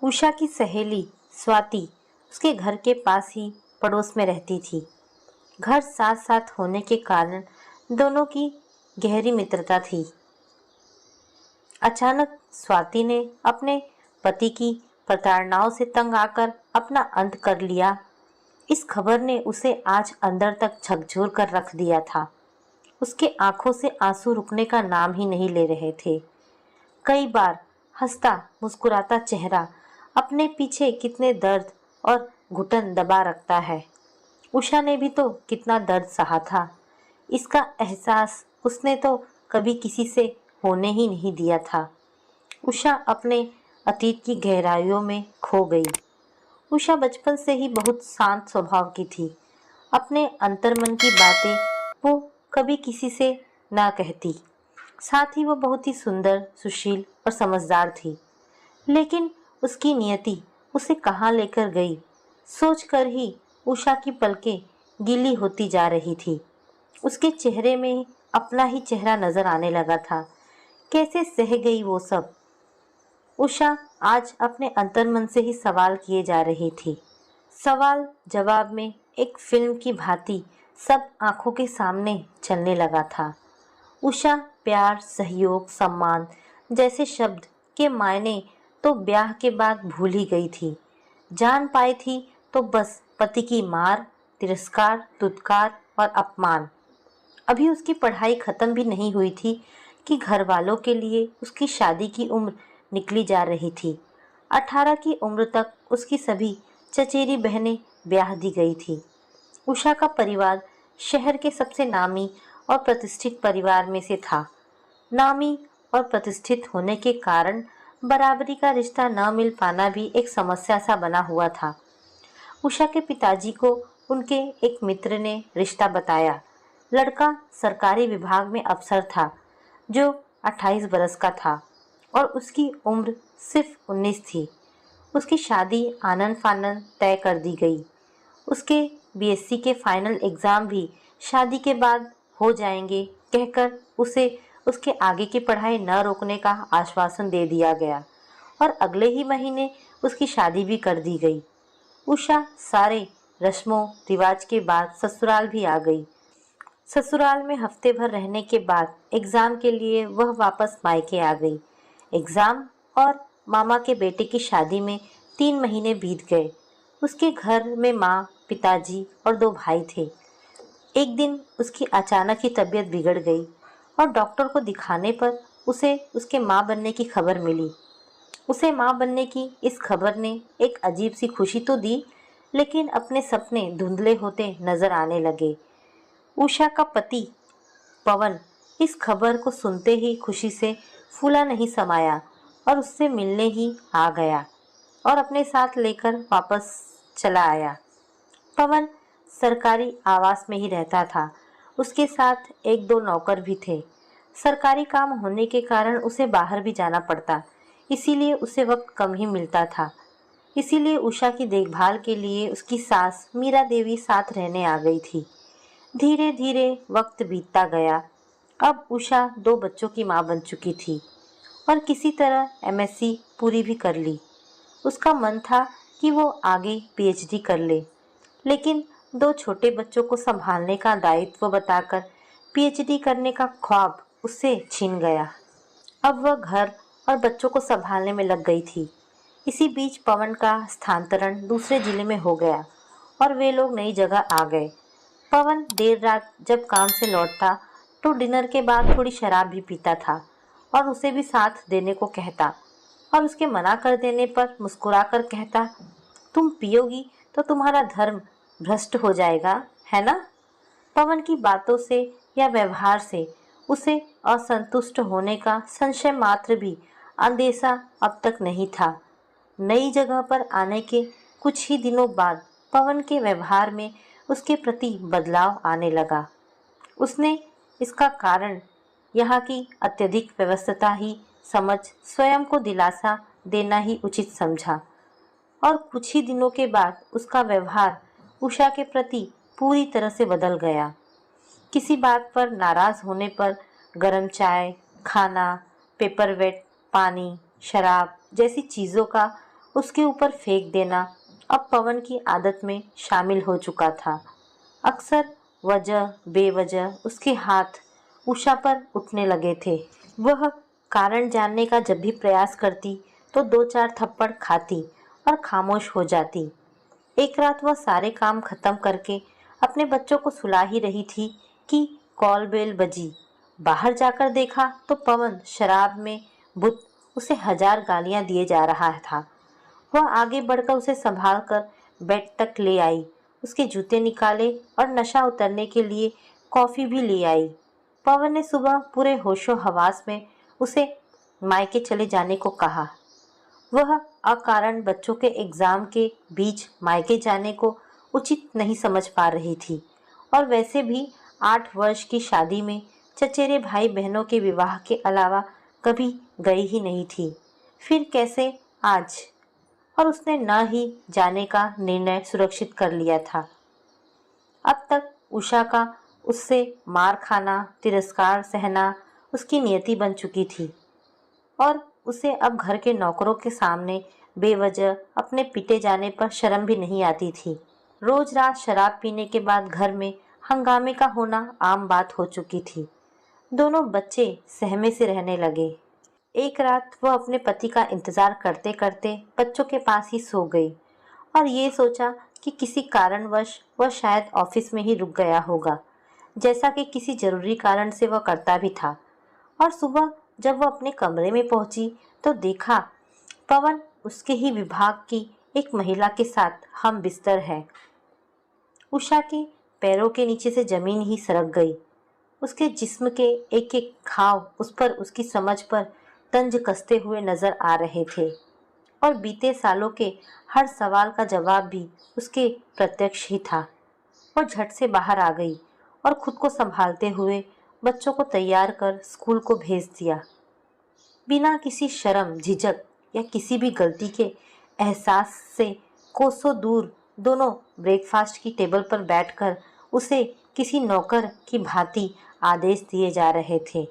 उषा की सहेली स्वाति उसके घर के पास ही पड़ोस में रहती थी। घर साथ साथ होने के कारण दोनों की गहरी मित्रता थी। अचानक स्वाति ने अपने पति की प्रताड़नाओं से तंग आकर अपना अंत कर लिया। इस खबर ने उसे आज अंदर तक झकझोर कर रख दिया था। उसके आंखों से आंसू रुकने का नाम ही नहीं ले रहे थे। कई बार हंसता मुस्कुराता चेहरा अपने पीछे कितने दर्द और घुटन दबा रखता है। उषा ने भी तो कितना दर्द सहा था। इसका एहसास उसने तो कभी किसी से होने ही नहीं दिया था। उषा अपने अतीत की गहराइयों में खो गई। उषा बचपन से ही बहुत शांत स्वभाव की थी। अपने अंतर्मन की बातें वो कभी किसी से ना कहती। साथ ही वो बहुत ही सुंदर, सुशील और समझदार थी। लेकिन उसकी नियति उसे कहाँ लेकर गई, सोचकर ही उषा की पलकें गीली होती जा रही थी। उसके चेहरे में अपना ही चेहरा नजर आने लगा था। कैसे सह गई वो सब। उषा आज अपने अंतर्मन से ही सवाल किए जा रही थी। सवाल जवाब में एक फिल्म की भांति सब आंखों के सामने चलने लगा था। उषा प्यार, सहयोग, सम्मान जैसे शब्द के मायने तो ब्याह के बाद भूल ही गई थी। जान पाई थी तो बस पति की मार, तिरस्कार, धुतकार और अपमान। अभी उसकी पढ़ाई खत्म भी नहीं हुई थी कि घर वालों के लिए उसकी शादी की उम्र निकली जा रही थी। 18 की उम्र तक उसकी सभी चचेरी बहनें ब्याह दी गई थी। उषा का परिवार शहर के सबसे नामी और प्रतिष्ठित परिवार में से था। नामी और प्रतिष्ठित होने के कारण बराबरी का रिश्ता न मिल पाना भी एक समस्या सा बना हुआ था। उषा के पिताजी को उनके एक मित्र ने रिश्ता बताया। लड़का सरकारी विभाग में अफसर था जो 28 बरस का था और उसकी उम्र सिर्फ 19 थी। उसकी शादी आनन फानन तय कर दी गई। उसके बीएससी के फाइनल एग्ज़ाम भी शादी के बाद हो जाएंगे कहकर उसे उसके आगे की पढ़ाई न रोकने का आश्वासन दे दिया गया और अगले ही महीने उसकी शादी भी कर दी गई। उषा सारे रस्मों रिवाज के बाद ससुराल भी आ गई। ससुराल में हफ्ते भर रहने के बाद एग्ज़ाम के लिए वह वापस मायके आ गई। एग्ज़ाम और मामा के बेटे की शादी में 3 महीने बीत गए। उसके घर में माँ, पिताजी और 2 भाई थे। एक दिन उसकी अचानक ही तबीयत बिगड़ गई और डॉक्टर को दिखाने पर उसे उसके माँ बनने की खबर मिली। उसे माँ बनने की इस खबर ने एक अजीब सी खुशी तो दी, लेकिन अपने सपने धुंधले होते नजर आने लगे। उषा का पति पवन इस खबर को सुनते ही खुशी से फूला नहीं समाया और उससे मिलने ही आ गया और अपने साथ लेकर वापस चला आया। पवन सरकारी आवास में ही रहता था। उसके साथ एक दो नौकर भी थे। सरकारी काम होने के कारण उसे बाहर भी जाना पड़ता, इसीलिए उसे वक्त कम ही मिलता था। इसीलिए उषा की देखभाल के लिए उसकी सास मीरा देवी साथ रहने आ गई थी। धीरे धीरे वक्त बीतता गया। अब उषा 2 बच्चों की माँ बन चुकी थी और किसी तरह एमएससी पूरी भी कर ली। उसका मन था कि वो आगे पीएचडी कर ले, लेकिन 2 छोटे बच्चों को संभालने का दायित्व बताकर पीएचडी करने का ख्वाब उससे छीन गया। अब वह घर और बच्चों को संभालने में लग गई थी। इसी बीच पवन का स्थानांतरण दूसरे जिले में हो गया और वे लोग नई जगह आ गए। पवन देर रात जब काम से लौटता तो डिनर के बाद थोड़ी शराब भी पीता था और उसे भी साथ देने को कहता और उसके मना कर देने पर मुस्कुराकर कहता, तुम पियोगी तो तुम्हारा धर्म भ्रष्ट हो जाएगा, है ना। पवन की बातों से या व्यवहार से उसे असंतुष्ट होने का संशय मात्र भी अंदेशा अब तक नहीं था। नई जगह पर आने के कुछ ही दिनों बाद पवन के व्यवहार में उसके प्रति बदलाव आने लगा। उसने इसका कारण यहाँ की अत्यधिक व्यस्तता ही समझ स्वयं को दिलासा देना ही उचित समझा और कुछ ही दिनों के बाद उसका व्यवहार उषा के प्रति पूरी तरह से बदल गया। किसी बात पर नाराज होने पर गरम चाय, खाना, पेपरवेट, पानी, शराब जैसी चीज़ों का उसके ऊपर फेंक देना अब पवन की आदत में शामिल हो चुका था। अक्सर वजह बेवजह उसके हाथ उषा पर उठने लगे थे। वह कारण जानने का जब भी प्रयास करती तो दो चार थप्पड़ खाती और खामोश हो जाती। एक रात वह सारे काम खत्म करके अपने बच्चों को सुला ही रही थी कि कॉल बेल बजी। बाहर जाकर देखा तो पवन शराब में बुत उसे 1000 गालियां दिए जा रहा था। वह आगे बढ़कर उसे संभाल कर बेड तक ले आई, उसके जूते निकाले और नशा उतरने के लिए कॉफी भी ले आई। पवन ने सुबह पूरे होशो हवास में उसे मायके चले जाने को कहा। वह अकारण बच्चों के एग्जाम के बीच मायके जाने को उचित नहीं समझ पा रही थी और वैसे भी 8 वर्ष की शादी में चचेरे भाई बहनों के विवाह के अलावा कभी गई ही नहीं थी। फिर कैसे आज? और उसने न ही जाने का निर्णय सुरक्षित कर लिया था। अब तक उषा का उससे मार खाना, तिरस्कार सहना उसकी नियति बन चुकी थी और उसे अब घर के नौकरों के सामने बेवजह अपने पीटे जाने पर शर्म भी नहीं आती थी। रोज रात शराब पीने के बाद घर में हंगामे का होना आम बात हो चुकी थी। दोनों बच्चे सहमे से रहने लगे। एक रात वह अपने पति का इंतजार करते करते बच्चों के पास ही सो गई और ये सोचा कि किसी कारणवश वह शायद ऑफिस में ही रुक गया होगा, जैसा कि किसी जरूरी कारण से वह करता भी था। और सुबह जब वह अपने कमरे में पहुंची तो देखा पवन उसके ही विभाग की एक महिला के साथ हम बिस्तर है। उषा के पैरों के नीचे से जमीन ही सरक गई। उसके जिस्म के एक एक घाव उस पर उसकी समझ पर तंज कसते हुए नजर आ रहे थे और बीते सालों के हर सवाल का जवाब भी उसके प्रत्यक्ष ही था। वह झट से बाहर आ गई और खुद को संभालते हुए बच्चों को तैयार कर स्कूल को भेज दिया। बिना किसी शर्म, झिझक या किसी भी गलती के एहसास से कोसों दूर दोनों ब्रेकफास्ट की टेबल पर बैठकर उसे किसी नौकर की भांति आदेश दिए जा रहे थे।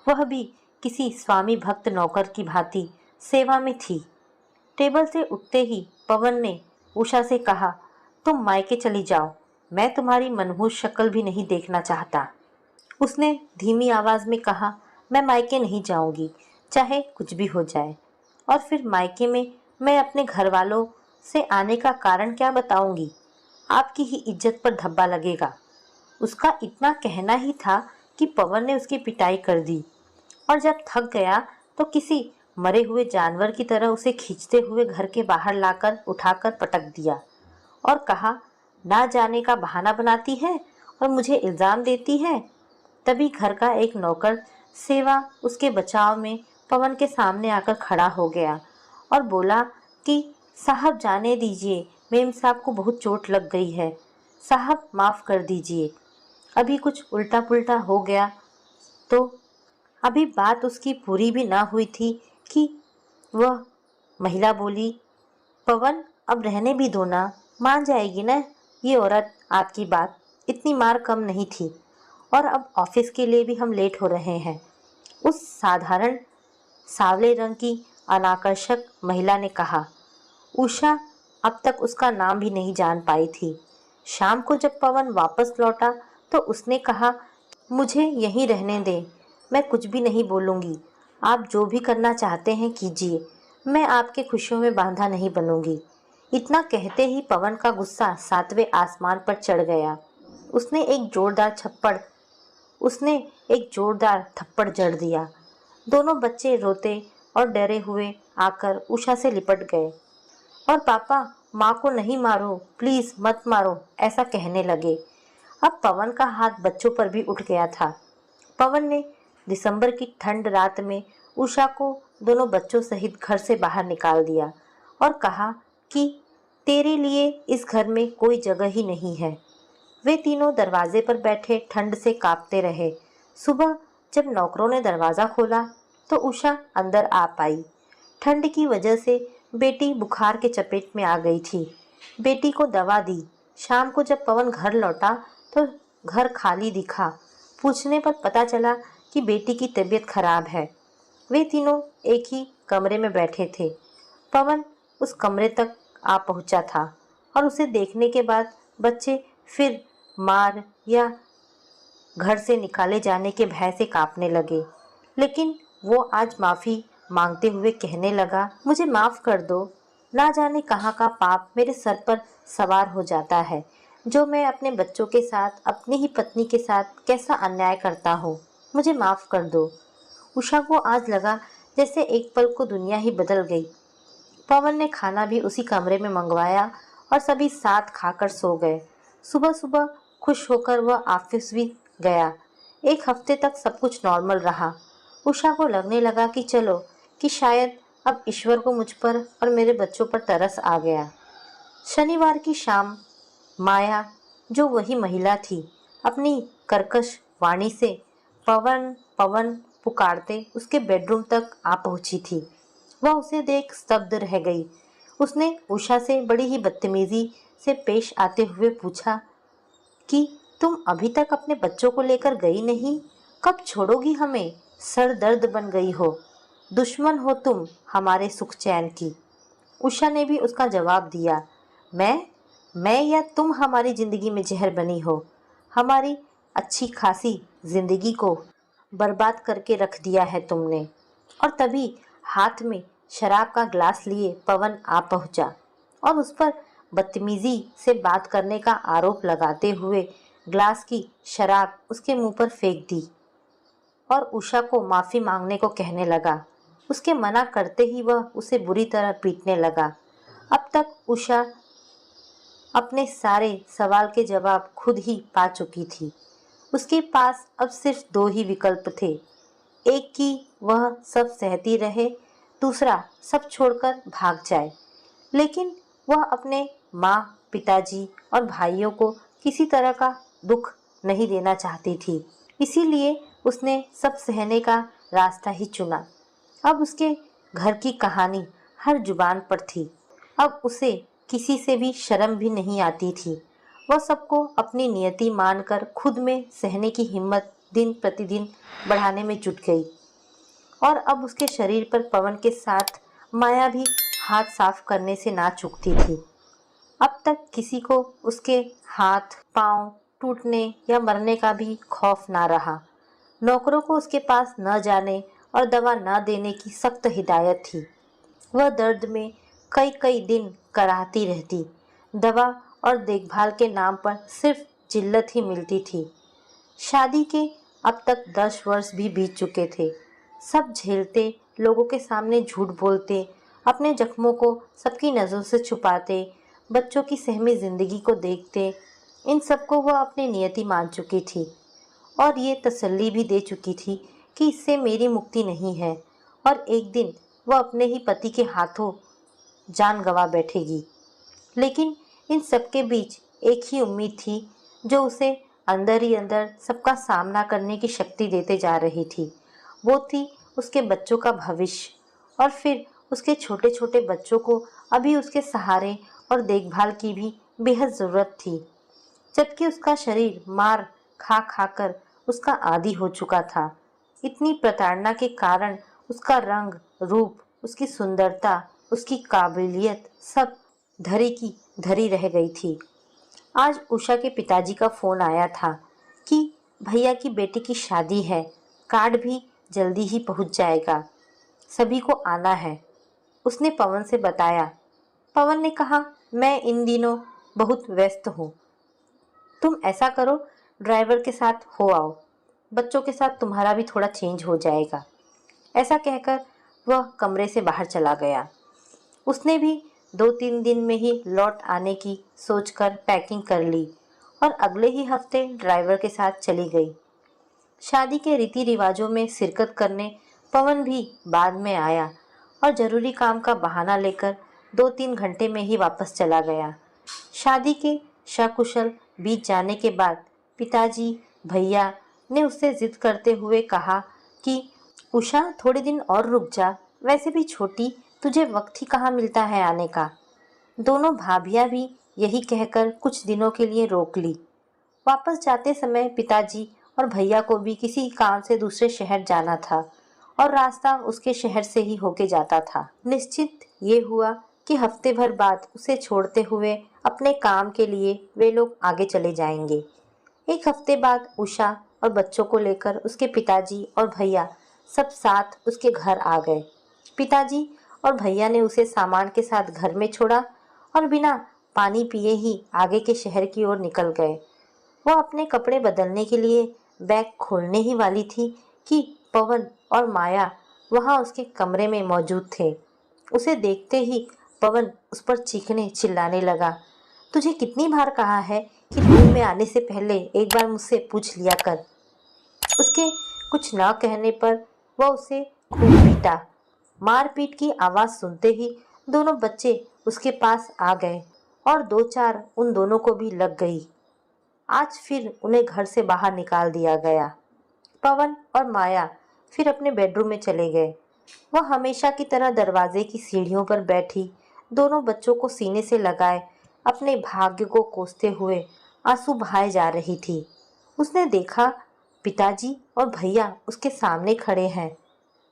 वह भी किसी स्वामी भक्त नौकर की भांति सेवा में थी। टेबल से उठते ही पवन ने उषा से कहा, तुम मायके चली जाओ, मैं तुम्हारी मनहूस शक्ल भी नहीं देखना चाहता। उसने धीमी आवाज में कहा, मैं मायके नहीं जाऊंगी, चाहे कुछ भी हो जाए। और फिर मायके में मैं अपने घर वालों से आने का कारण क्या बताऊंगी? आपकी ही इज्जत पर धब्बा लगेगा। उसका इतना कहना ही था कि पवन ने उसकी पिटाई कर दी और जब थक गया तो किसी मरे हुए जानवर की तरह उसे खींचते हुए घर के बाहर लाकर उठाकर पटक दिया और कहा, ना जाने का बहाना बनाती है और मुझे इल्जाम देती है। तभी घर का एक नौकर सेवा उसके बचाव में पवन के सामने आकर खड़ा हो गया और बोला कि साहब जाने दीजिए, मेम साहब को बहुत चोट लग गई है, साहब माफ कर दीजिए। अभी कुछ उल्टा पुल्टा हो गया तो अभी बात उसकी पूरी भी ना हुई थी कि वह महिला बोली, पवन अब रहने भी दो ना, मान जाएगी ना ये औरत आपकी बात, इतनी मार कम नहीं थी और अब ऑफिस के लिए भी हम लेट हो रहे हैं। उस साधारण सावले रंग की अनाकर्षक महिला ने कहा। उषा अब तक उसका नाम भी नहीं जान पाई थी। शाम को जब पवन वापस लौटा तो उसने कहा, मुझे यहीं रहने दें, मैं कुछ भी नहीं बोलूँगी, आप जो भी करना चाहते हैं कीजिए, मैं आपके खुशियों में बांधा नहीं बनूंगी। इतना कहते ही पवन का गुस्सा 7वें आसमान पर चढ़ गया। उसने एक जोरदार थप्पड़ जड़ दिया। दोनों बच्चे रोते और डरे हुए आकर उषा से लिपट गए और पापा माँ को नहीं मारो, प्लीज मत मारो, ऐसा कहने लगे। अब पवन का हाथ बच्चों पर भी उठ गया था। पवन ने दिसंबर की ठंड रात में उषा को दोनों बच्चों सहित घर से बाहर निकाल दिया और कहा कि तेरे लिए इस घर में कोई जगह ही नहीं है। वे तीनों दरवाजे पर बैठे ठंड से कांपते रहे। सुबह जब नौकरों ने दरवाज़ा खोला तो उषा अंदर आ पाई। ठंड की वजह से बेटी बुखार के चपेट में आ गई थी। बेटी को दवा दी। शाम को जब पवन घर लौटा तो घर खाली दिखा। पूछने पर पता चला कि बेटी की तबीयत खराब है। वे तीनों एक ही कमरे में बैठे थे। पवन उस कमरे तक आ पहुंचा था और उसे देखने के बाद बच्चे फिर मार या घर से निकाले जाने के भय से कांपने लगे। लेकिन वो आज माफ़ी मांगते हुए कहने लगा, मुझे माफ़ कर दो। ना जाने कहाँ का पाप मेरे सर पर सवार हो जाता है, जो मैं अपने बच्चों के साथ, अपनी ही पत्नी के साथ कैसा अन्याय करता हूँ। मुझे माफ़ कर दो। उषा को आज लगा जैसे एक पल को दुनिया ही बदल गई। पवन ने खाना भी उसी कमरे में मंगवाया और सभी साथ खाकर सो गए। सुबह सुबह खुश होकर वह ऑफिस भी गया। एक हफ्ते तक सब कुछ नॉर्मल रहा। उषा को लगने लगा कि चलो, कि शायद अब ईश्वर को मुझ पर और मेरे बच्चों पर तरस आ गया। शनिवार की शाम माया, जो वही महिला थी, अपनी कर्कश वाणी से पवन पवन पुकारते उसके बेडरूम तक आ पहुंची थी। वह उसे देख स्तब्ध रह गई। उसने उषा से बड़ी ही बदतमीजी से पेश आते हुए पूछा कि तुम अभी तक अपने बच्चों को लेकर गई नहीं? कब छोड़ोगी हमें? सर दर्द बन गई हो, दुश्मन हो तुम हमारे सुख चैन की। उषा ने भी उसका जवाब दिया, मैं या तुम हमारी जिंदगी में जहर बनी हो। हमारी अच्छी खासी जिंदगी को बर्बाद करके रख दिया है तुमने। और तभी हाथ में शराब का ग्लास लिए पवन आ पहुंचा और उस पर बदतमीजी से बात करने का आरोप लगाते हुए ग्लास की शराब उसके मुंह पर फेंक दी और उषा को माफ़ी मांगने को कहने लगा। उसके मना करते ही वह उसे बुरी तरह पीटने लगा। अब तक उषा अपने सारे सवाल के जवाब खुद ही पा चुकी थी। उसके पास अब सिर्फ दो ही विकल्प थे। एक कि वह सब सहती रहे, दूसरा सब छोड़कर भाग जाए। लेकिन वह अपने माँ, पिताजी और भाइयों को किसी तरह का दुख नहीं देना चाहती थी। इसीलिए उसने सब सहने का रास्ता ही चुना। अब उसके घर की कहानी हर जुबान पर थी। अब उसे किसी से भी शर्म भी नहीं आती थी। वह सबको अपनी नियति मानकर खुद में सहने की हिम्मत दिन प्रतिदिन बढ़ाने में जुट गई। और अब उसके शरीर पर पवन के साथ माया भी हाथ साफ करने से ना चूकती थी। अब तक किसी को उसके हाथ पांव टूटने या मरने का भी खौफ ना रहा। नौकरों को उसके पास न जाने और दवा न देने की सख्त हिदायत थी। वह दर्द में कई कई दिन कराहती रहती। दवा और देखभाल के नाम पर सिर्फ जिल्लत ही मिलती थी। शादी के अब तक 10 वर्ष भी बीत चुके थे। सब झेलते, लोगों के सामने झूठ बोलते, अपने जख्मों को सबकी नज़रों से छुपाते, बच्चों की सहमी जिंदगी को देखते, इन सबको वह अपनी नियति मान चुकी थी और ये तसल्ली भी दे चुकी थी कि इससे मेरी मुक्ति नहीं है और एक दिन वह अपने ही पति के हाथों जान गंवा बैठेगी। लेकिन इन सबके बीच एक ही उम्मीद थी जो उसे अंदर ही अंदर सबका सामना करने की शक्ति देते जा रही थी। वो थी उसके बच्चों का भविष्य और फिर उसके छोटे छोटे बच्चों को अभी उसके सहारे और देखभाल की भी बेहद ज़रूरत थी। जबकि उसका शरीर मार खा खाकर उसका आदी हो चुका था। इतनी प्रताड़ना के कारण उसका रंग, रूप, उसकी सुंदरता, उसकी काबिलियत सब धरी की धरी रह गई थी। आज उषा के पिताजी का फ़ोन आया था कि भैया की बेटी की शादी है, कार्ड भी जल्दी ही पहुंच जाएगा, सभी को आना है। उसने पवन से बताया। पवन ने कहा, मैं इन दिनों बहुत व्यस्त हूँ, तुम ऐसा करो ड्राइवर के साथ हो आओ, बच्चों के साथ तुम्हारा भी थोड़ा चेंज हो जाएगा। ऐसा कहकर वह कमरे से बाहर चला गया। उसने भी 2-3 दिन में ही लौट आने की सोचकर पैकिंग कर ली और अगले ही हफ्ते ड्राइवर के साथ चली गई। शादी के रीति रिवाजों में शिरकत करने पवन भी बाद में आया और ज़रूरी काम का बहाना लेकर 2-3 घंटे में ही वापस चला गया। शादी के सकुशल बीत जाने के बाद पिताजी, भैया ने उससे जिद करते हुए कहा कि उषा थोड़े दिन और रुक जा, वैसे भी छोटी, तुझे वक्त ही कहाँ मिलता है आने का। दोनों भाभियाँ भी यही कहकर कुछ दिनों के लिए रोक ली। वापस जाते समय पिताजी और भैया को भी किसी काम से दूसरे शहर जाना था और रास्ता उसके शहर से ही होके जाता था। निश्चित ये हुआ कि हफ्ते भर बाद उसे छोड़ते हुए अपने काम के लिए वे लोग आगे चले जाएंगे। एक हफ्ते बाद उषा और बच्चों को लेकर उसके पिताजी और भैया सब साथ उसके घर आ गए। पिताजी और भैया ने उसे सामान के साथ घर में छोड़ा और बिना पानी पिए ही आगे के शहर की ओर निकल गए। वह अपने कपड़े बदलने के लिए बैग खोलने ही वाली थी कि पवन और माया वहां उसके कमरे में मौजूद थे। उसे देखते ही पवन उस पर चीखने चिल्लाने लगा। तुझे कितनी बार कहा है कि रूम में आने से पहले एक बार मुझसे पूछ लिया कर। उसके कुछ न कहने पर वह उसे खूब पीटा। मारपीट की आवाज सुनते ही दोनों बच्चे उसके पास आ गए और दो चार उन दोनों को भी लग गई। आज फिर उन्हें घर से बाहर निकाल दिया गया। पवन और माया फिर अपने बेडरूम में चले गए। वह हमेशा की तरह दरवाजे की सीढ़ियों पर बैठी दोनों बच्चों को सीने से लगाए अपने भाग्य को कोसते हुए आंसू बहाए जा रही थी। उसने देखा पिताजी और भैया उसके सामने खड़े हैं।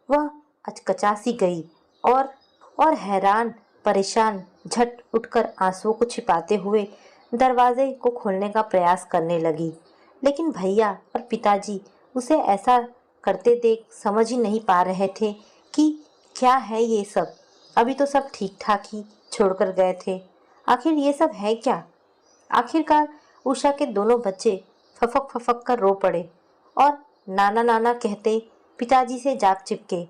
वह अचकचा सी गई और हैरान परेशान झट उठकर आंसुओं को छिपाते हुए दरवाजे को खोलने का प्रयास करने लगी। लेकिन भैया और पिताजी उसे ऐसा करते देख समझ ही नहीं पा रहे थे कि क्या है ये सब। अभी तो सब ठीक ठाक ही छोड़कर गए थे, आखिर ये सब है क्या। आखिरकार उषा के दोनों बच्चे फफक फफक कर रो पड़े और नाना नाना कहते पिताजी से जाप चिपके।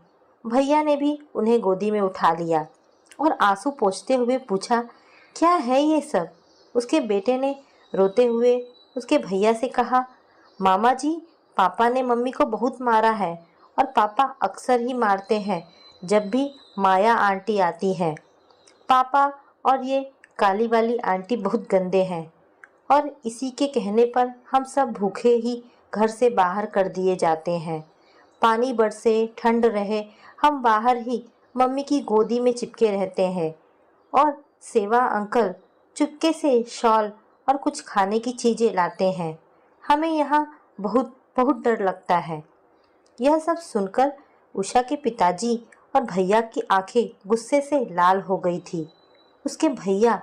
भैया ने भी उन्हें गोदी में उठा लिया और आंसू पोंछते हुए पूछा, क्या है ये सब। उसके बेटे ने रोते हुए उसके भैया से कहा, मामा जी, पापा ने मम्मी को बहुत मारा है और पापा अक्सर ही मारते हैं जब भी माया आंटी आती है। पापा और ये काली वाली आंटी बहुत गंदे हैं और इसी के कहने पर हम सब भूखे ही घर से बाहर कर दिए जाते हैं। पानी बरसे ठंड रहे हम बाहर ही मम्मी की गोदी में चिपके रहते हैं और सेवा अंकल चुपके से शॉल और कुछ खाने की चीजें लाते हैं। हमें यहाँ बहुत बहुत डर लगता है। यह सब सुनकर उषा के पिताजी और भैया की आंखें गुस्से से लाल हो गई थी। उसके भैया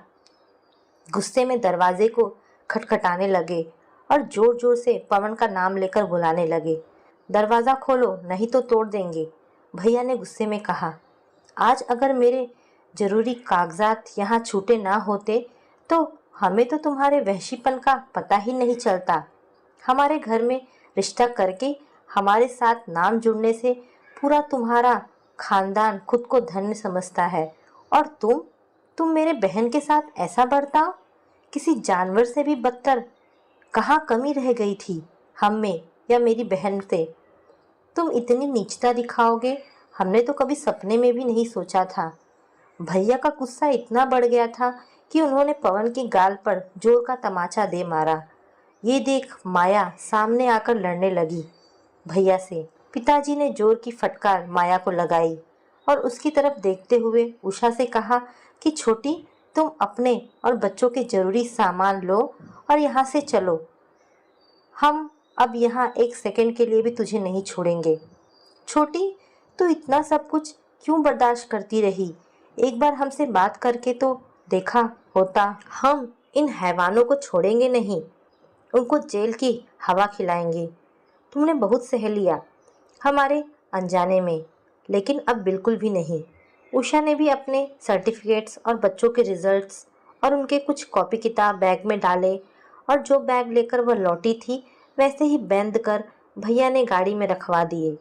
गुस्से में दरवाजे को खटखटाने लगे और जोर जोर से पवन का नाम लेकर बुलाने लगे। दरवाज़ा खोलो नहीं तो तोड़ देंगे, भैया ने गुस्से में कहा। आज अगर मेरे जरूरी कागजात यहाँ छूटे ना होते तो हमें तो तुम्हारे वहशीपन का पता ही नहीं चलता। हमारे घर में रिश्ता करके हमारे साथ नाम जुड़ने से पूरा तुम्हारा खानदान खुद को धन्य समझता है और तुम मेरे बहन के साथ ऐसा बर्ताव, किसी जानवर से भी बदतर। कहाँ कमी रह गई थी हम में या मेरी बहन से। तुम इतनी नीचता दिखाओगे हमने तो कभी सपने में भी नहीं सोचा था। भैया का गुस्सा इतना बढ़ गया था कि उन्होंने पवन के गाल पर जोर का तमाचा दे मारा। ये देख माया सामने आकर लड़ने लगी भैया से। पिताजी ने जोर की फटकार माया को लगाई और उसकी तरफ देखते हुए उषा से कहा कि छोटी, तुम अपने और बच्चों के जरूरी सामान लो और यहाँ से चलो। हम अब यहाँ एक सेकंड के लिए भी तुझे नहीं छोड़ेंगे। छोटी, तू इतना सब कुछ क्यों बर्दाश्त करती रही? एक बार हमसे बात करके तो देखा होता। हम इन हैवानों को छोड़ेंगे नहीं, उनको जेल की हवा खिलाएंगे। तुमने बहुत सह लिया हमारे अनजाने में, लेकिन अब बिल्कुल भी नहीं। उषा ने भी अपने सर्टिफिकेट्स और बच्चों के रिजल्ट्स और उनके कुछ कॉपी किताब बैग में डाले और जो बैग लेकर वह लौटी थी वैसे ही बंद कर भैया ने गाड़ी में रखवा दिए।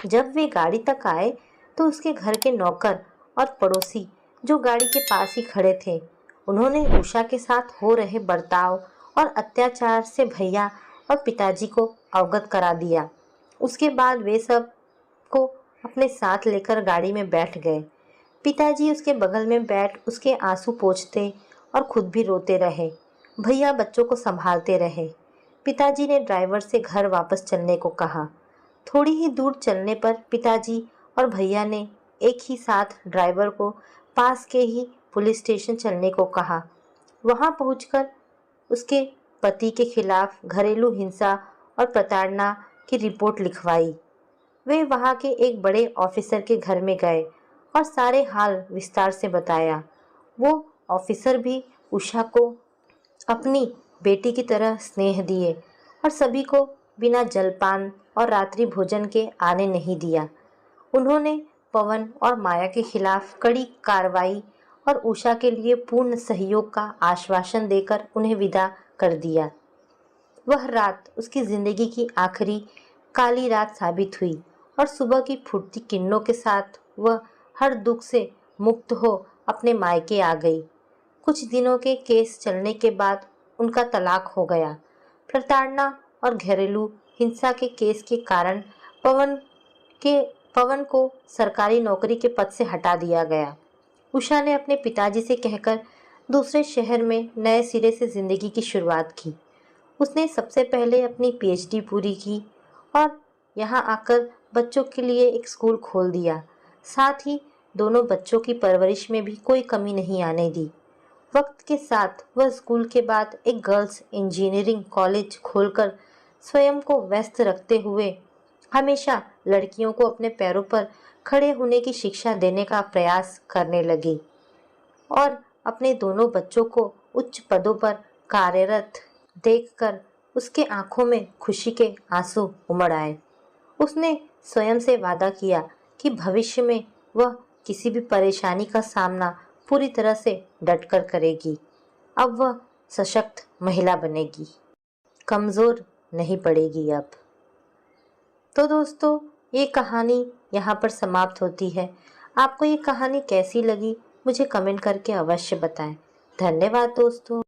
जब वे गाड़ी तक आए तो उसके घर के नौकर और पड़ोसी जो गाड़ी के पास ही खड़े थे, उन्होंने उषा के साथ हो रहे बर्ताव और अत्याचार से भैया और पिताजी को अवगत करा दिया। उसके बाद वे सब को अपने साथ लेकर गाड़ी में बैठ गए। पिताजी उसके बगल में बैठ उसके आंसू पोंछते और खुद भी रोते रहे। भैया बच्चों को संभालते रहे। पिताजी ने ड्राइवर से घर वापस चलने को कहा। थोड़ी ही दूर चलने पर पिताजी और भैया ने एक ही साथ ड्राइवर को पास के ही पुलिस स्टेशन चलने को कहा। वहां पहुंचकर उसके पति के खिलाफ घरेलू हिंसा और प्रताड़ना की रिपोर्ट लिखवाई। वे वहां के एक बड़े ऑफिसर के घर में गए और सारे हाल विस्तार से बताया। वो ऑफिसर भी उषा को अपनी बेटी की तरह स्नेह दिए और सभी को बिना जलपान और रात्रि भोजन के आने नहीं दिया। उन्होंने पवन और माया के खिलाफ कड़ी कार्रवाई और उषा के लिए पूर्ण सहयोग का आश्वासन देकर उन्हें विदा कर दिया। वह रात उसकी जिंदगी की आखिरी काली रात साबित हुई और सुबह की फुटती किरणों के साथ वह हर दुख से मुक्त हो अपने मायके आ गई। कुछ दिनों के केस चलने के बाद उनका तलाक हो गया। प्रताड़ना और घरेलू हिंसा के केस के कारण पवन को सरकारी नौकरी के पद से हटा दिया गया। उषा ने अपने पिताजी से कहकर दूसरे शहर में नए सिरे से जिंदगी की शुरुआत की। उसने सबसे पहले अपनी पीएचडी पूरी की और यहाँ आकर बच्चों के लिए एक स्कूल खोल दिया। साथ ही दोनों बच्चों की परवरिश में भी कोई कमी नहीं आने दी। वक्त के साथ वह स्कूल के बाद एक गर्ल्स इंजीनियरिंग कॉलेज खोलकर स्वयं को व्यस्त रखते हुए हमेशा लड़कियों को अपने पैरों पर खड़े होने की शिक्षा देने का प्रयास करने लगी और अपने दोनों बच्चों को उच्च पदों पर कार्यरत देखकर उसके आंखों में खुशी के आंसू उमड़ आए। उसने स्वयं से वादा किया कि भविष्य में वह किसी भी परेशानी का सामना पूरी तरह से डटकर करेगी। अब वह सशक्त महिला बनेगी, कमज़ोर नहीं पड़ेगी अब। तो दोस्तों, ये कहानी यहाँ पर समाप्त होती है। आपको ये कहानी कैसी लगी मुझे कमेंट करके अवश्य बताएं। धन्यवाद दोस्तों।